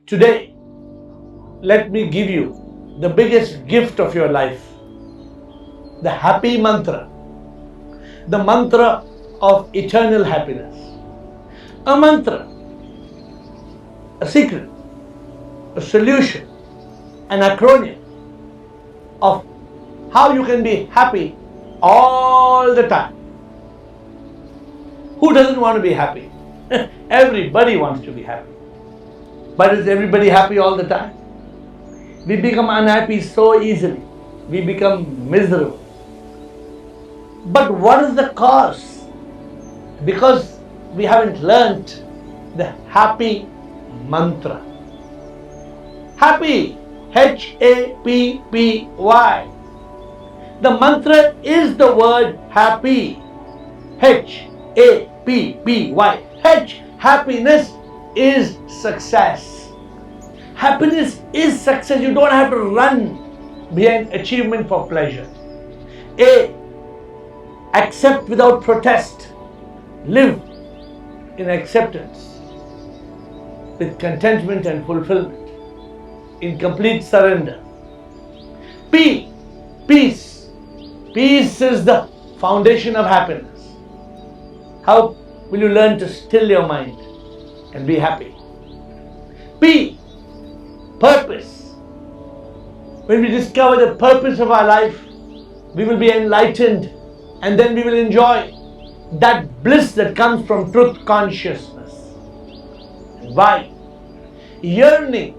Today, let me give you the biggest gift of your life, the happy mantra, the mantra of eternal happiness. A mantra, a secret, a solution, an acronym of how you can be happy all the time. Who doesn't want to be happy? Everybody wants to be happy. But is everybody happy all the time? We become unhappy so easily. We become miserable. But what is the cause? Because we haven't learnt the happy mantra. Happy, Happy. The mantra is the word happy, Happy. Happiness is success. Happiness is success. You don't have to run behind achievement for pleasure. A, accept without protest. Live in acceptance with contentment and fulfillment, in complete surrender. P, peace. Peace is the foundation of happiness. How will you learn to still your mind and be happy? P, purpose. When we discover the purpose of our life, we will be enlightened, and then we will enjoy that bliss that comes from truth consciousness. Why? Yearning,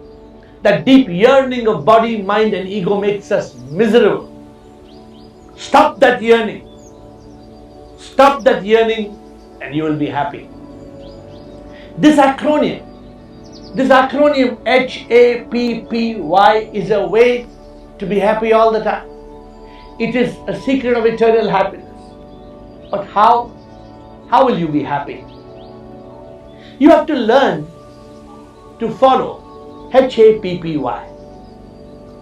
that deep yearning of body, mind and ego makes us miserable. Stop that yearning. Stop that yearning and you will be happy. This acronym HAPPY is a way to be happy all the time. It is a secret of eternal happiness. But how will you be happy? You have to learn to follow HAPPY.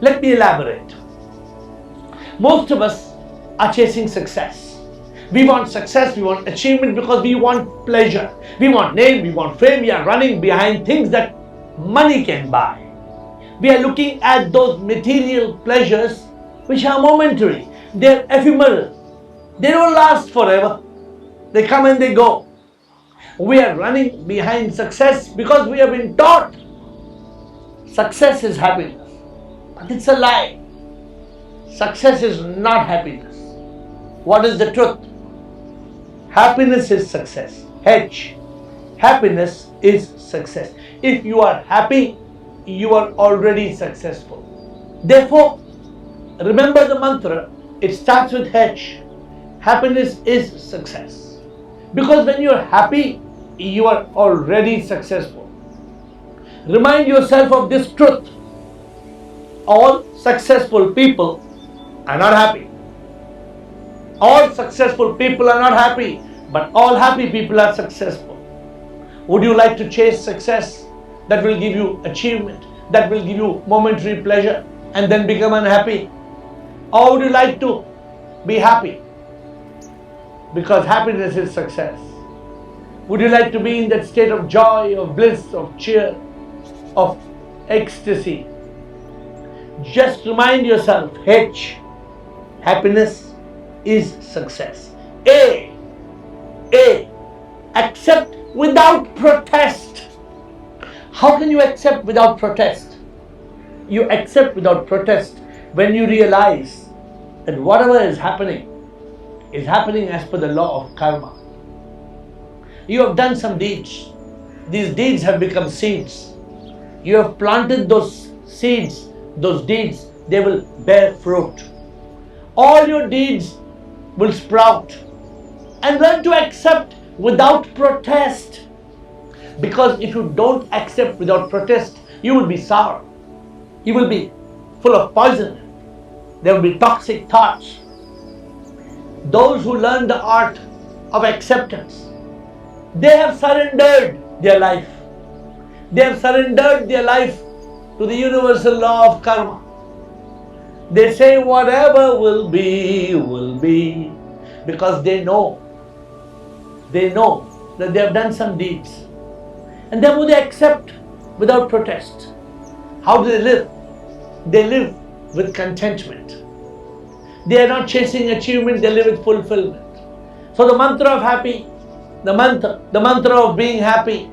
Let me elaborate. Most of us are chasing success. We want success, we want achievement because we want pleasure. We want name, we want fame. We are running behind things that money can buy. We are looking at those material pleasures which are momentary. They are ephemeral. They don't last forever. They come and they go. We are running behind success because we have been taught success is happiness. But it's a lie. Success is not happiness. What is the truth? Happiness is success. Happiness is success. If you are happy, you are already successful. Therefore, remember the mantra. It starts with H. Happiness is success. Because when you are happy, you are already successful. Remind yourself of this truth. All successful people are not happy. All successful people are not happy, but all happy people are successful. Would you like to chase success that will give you achievement, that will give you momentary pleasure and then become unhappy? Or would you like to be happy? Because happiness is success. Would you like to be in that state of joy, of bliss, of cheer, of ecstasy? Just remind yourself, happiness is success. A, accept without protest. How can you accept without protest? You accept without protest when you realize that whatever is happening as per the law of karma. You have done some deeds. These deeds have become seeds. You have planted those seeds, those deeds, they will bear fruit. All your deeds will sprout. And learn to accept without protest. Because if you don't accept without protest, you will be sour. You will be full of poison. There will be toxic thoughts. Those who learn the art of acceptance, they have surrendered their life. They have surrendered their life to the universal law of karma. They say whatever will be, because they know that they have done some deeds. And therefore they accept without protest. How do they live? They live with contentment. They are not chasing achievement, they live with fulfillment. So the mantra of happy, the mantra of being happy.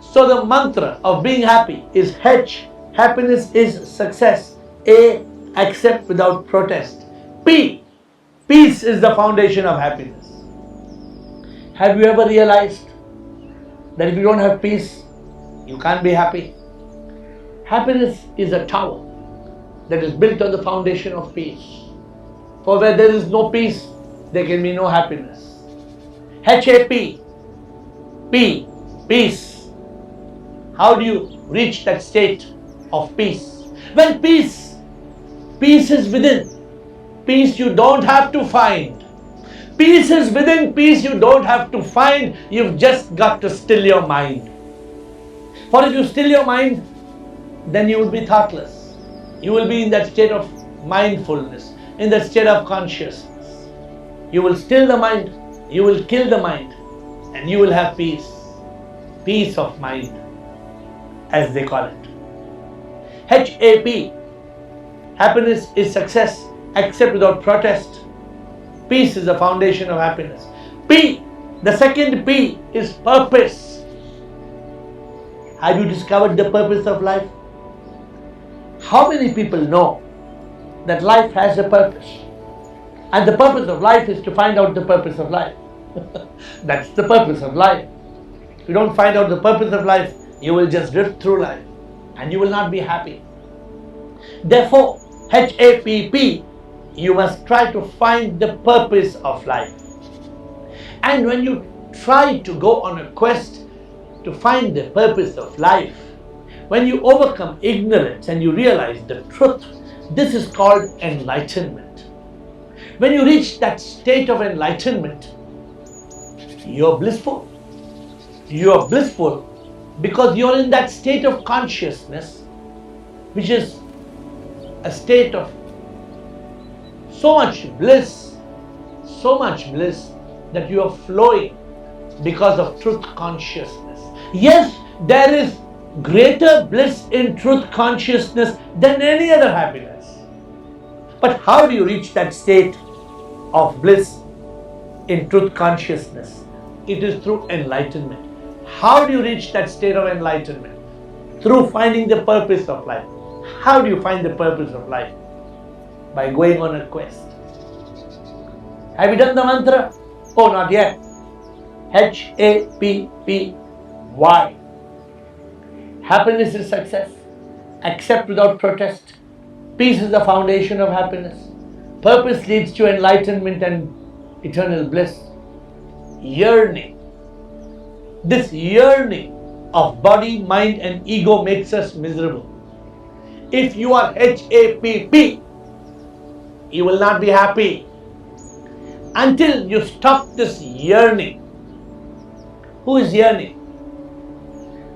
So the mantra of being happy is H, happiness is success. A, accept without protest. P, peace is the foundation of happiness. Have you ever realized that if you don't have peace, you can't be happy? Happiness is a tower that is built on the foundation of peace. For where there is no peace, there can be no happiness. H-A-P, P, peace. How do you reach that state of peace? Well, peace is within. Peace you don't have to find. Peace is within, peace you don't have to find. You've just got to still your mind. For if you still your mind, then you will be thoughtless. You will be in that state of mindfulness, in that state of consciousness. You will still the mind, you will kill the mind, and you will have peace. Peace of mind, as they call it. H-A-P, happiness is success, accept without protest. Peace is the foundation of happiness. P, the second P is purpose. Have you discovered the purpose of life? How many people know that life has a purpose? And the purpose of life is to find out the purpose of life. That's the purpose of life. If you don't find out the purpose of life, you will just drift through life and you will not be happy. Therefore, H-A-P-P, you must try to find the purpose of life. And when you try to go on a quest to find the purpose of life, when you overcome ignorance and you realize the truth, this is called enlightenment. When you reach that state of enlightenment, you're blissful. You're blissful because you're in that state of consciousness, which is a state of so much bliss that you are flowing because of truth consciousness. Yes, there is greater bliss in truth consciousness than any other happiness. But how do you reach that state of bliss in truth consciousness? It is through enlightenment. How do you reach that state of enlightenment? Through finding the purpose of life. How do you find the purpose of life? By going on a quest. Have you done the mantra? Oh, not yet. H-A-P-P-Y. Happiness is success. Accept without protest. Peace is the foundation of happiness. Purpose leads to enlightenment and eternal bliss. Yearning. This yearning of body, mind and ego makes us miserable. If you are H-A-P-P, you will not be happy until you stop this yearning. Who is yearning?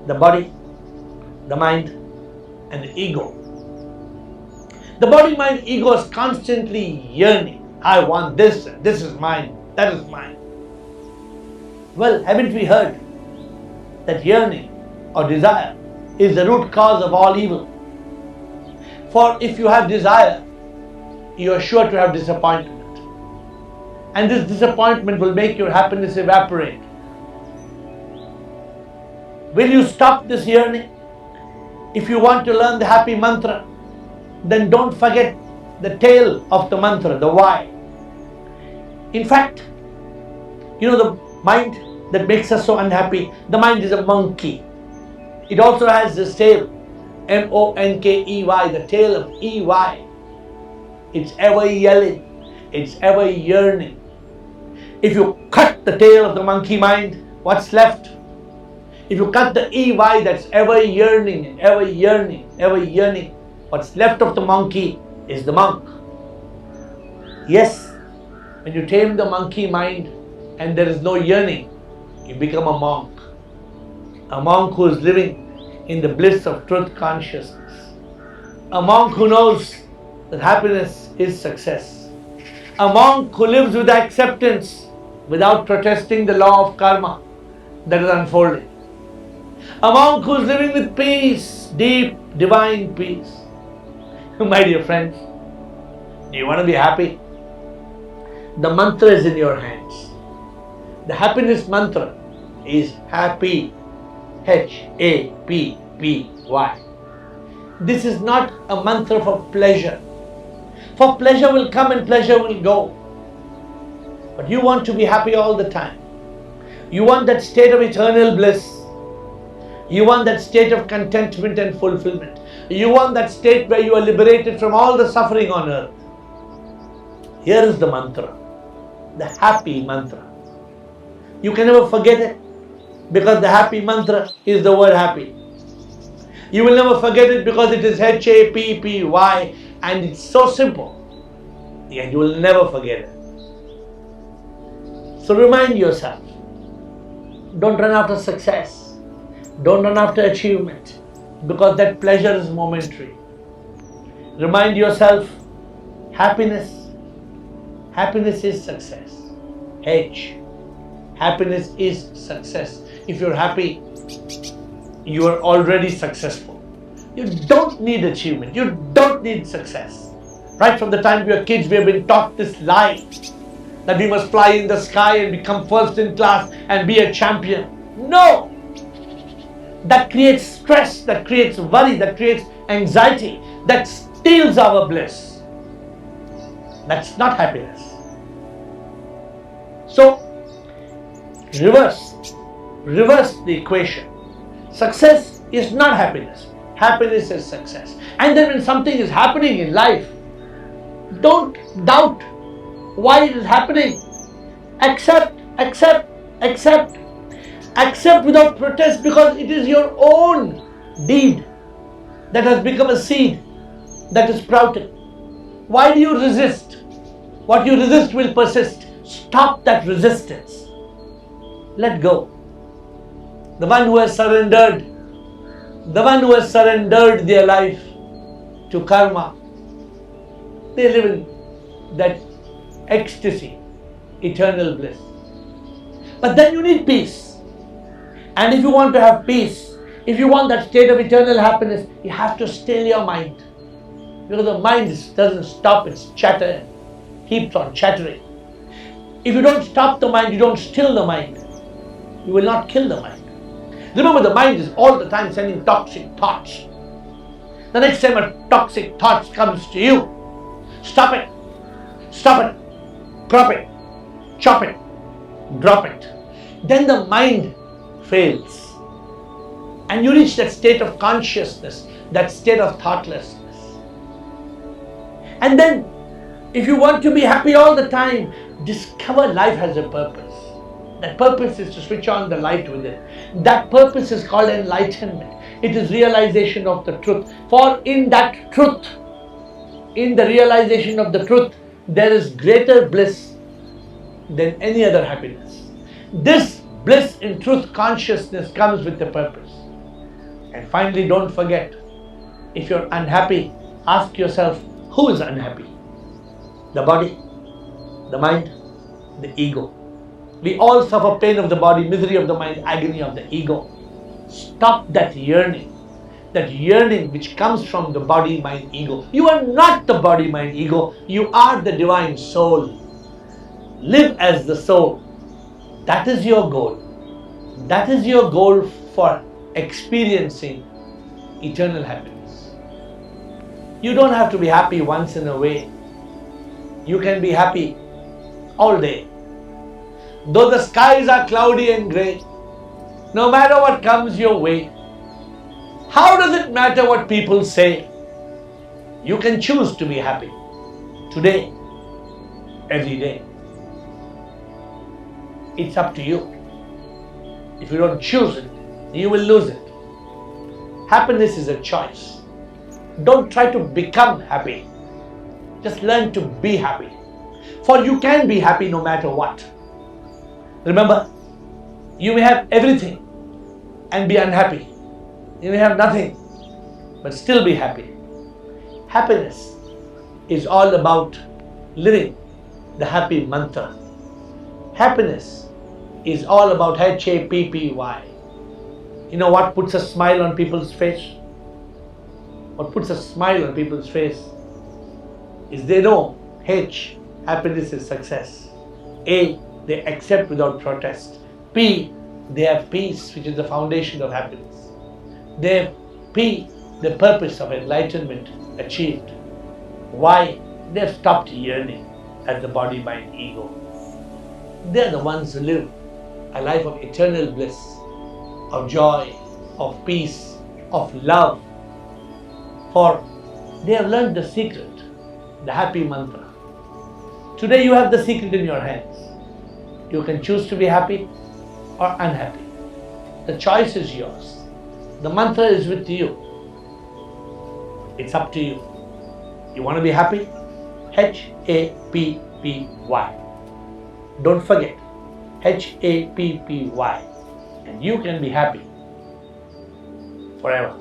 The body, the mind and the ego. The body, mind, ego is constantly yearning. I want this, and this is mine, that is mine. Well, haven't we heard that yearning or desire is the root cause of all evil? For if you have desire, you are sure to have disappointment. And this disappointment will make your happiness evaporate. Will you stop this yearning? If you want to learn the happy mantra, then don't forget the tail of the mantra, the why. In fact, you know the mind that makes us so unhappy, the mind is a monkey. It also has this tail, M-O-N-K-E-Y, the tail of E-Y. It's ever yelling, it's ever yearning. If you cut the tail of the monkey mind, what's left? If you cut the EY that's ever yearning, ever yearning, ever yearning, what's left of the monkey is the monk. Yes, when you tame the monkey mind and there is no yearning, you become a monk. A monk who is living in the bliss of truth consciousness. A monk who knows that happiness is success. A monk who lives with acceptance without protesting the law of karma that is unfolding. A monk who is living with peace, deep divine peace. My dear friends, do you want to be happy? The mantra is in your hands. The happiness mantra is happy. Happy. This is not a mantra for pleasure. For pleasure will come and pleasure will go. But you want to be happy all the time. You want that state of eternal bliss. You want that state of contentment and fulfillment. You want that state where you are liberated from all the suffering on earth. Here is the mantra, the happy mantra. You can never forget it because the happy mantra is the word happy. You will never forget it because it is Happy and it's so simple. And you will never forget it. So remind yourself, don't run after success. Don't run after achievement because that pleasure is momentary. Remind yourself, happiness is success. Happiness is success. If you're happy, you are already successful. You don't need achievement. You don't need success. Right from the time we are kids, we have been taught this lie that we must fly in the sky and become first in class and be a champion. No! That creates stress, that creates worry, that creates anxiety, that steals our bliss. That's not happiness. So, reverse the equation. Success is not happiness. Happiness is success. And then when something is happening in life, don't doubt why it is happening. Accept without protest because it is your own deed that has become a seed that is sprouted. Why do you resist? What you resist will persist. Stop that resistance. Let go. The one who has surrendered their life to karma, they live in that ecstasy, eternal bliss. But then you need peace. And if you want to have peace, if you want that state of eternal happiness, you have to still your mind. Because the mind doesn't stop its chatter, keeps on chattering. If you don't stop the mind, you don't still the mind, you will not kill the mind. Remember, the mind is all the time sending toxic thoughts. The next time a toxic thought comes to you, stop it, crop it, chop it, drop it. Then the mind fails. And you reach that state of consciousness, that state of thoughtlessness. And then, if you want to be happy all the time, discover life has a purpose. That purpose is to switch on the light within. That purpose is called enlightenment. It is realization of the truth. For in that truth, in the realization of the truth, there is greater bliss than any other happiness. This bliss in truth consciousness comes with a purpose. And finally, don't forget, if you're unhappy, ask yourself, who is unhappy? The body, the mind, the ego. We all suffer pain of the body, misery of the mind, agony of the ego. Stop that yearning which comes from the body, mind, ego. You are not the body, mind, ego. You are the divine soul. Live as the soul. That is your goal. That is your goal for experiencing eternal happiness. You don't have to be happy once in a way. You can be happy all day. Though the skies are cloudy and grey, no matter what comes your way, how does it matter what people say? You can choose to be happy today, every day. It's up to you. If you don't choose it, you will lose it. Happiness is a choice. Don't try to become happy. Just learn to be happy. For you can be happy no matter what. Remember, you may have everything and be unhappy. You may have nothing but still be happy. Happiness is all about living the happy mantra. Happiness is all about Happy. You know what puts a smile on people's face? what puts a smile on people's face is they know H, happiness is success. A, they accept without protest. P, they have peace, which is the foundation of happiness. They have P, the purpose of enlightenment achieved. Y, they have stopped yearning at the body, mind, ego. They are the ones who live a life of eternal bliss, of joy, of peace, of love. For they have learned the secret, the happy mantra. Today you have the secret in your hands. You can choose to be happy or unhappy. The choice is yours. The mantra is with you. It's up to you. You want to be happy? Happy. Don't forget, Happy. And you can be happy forever.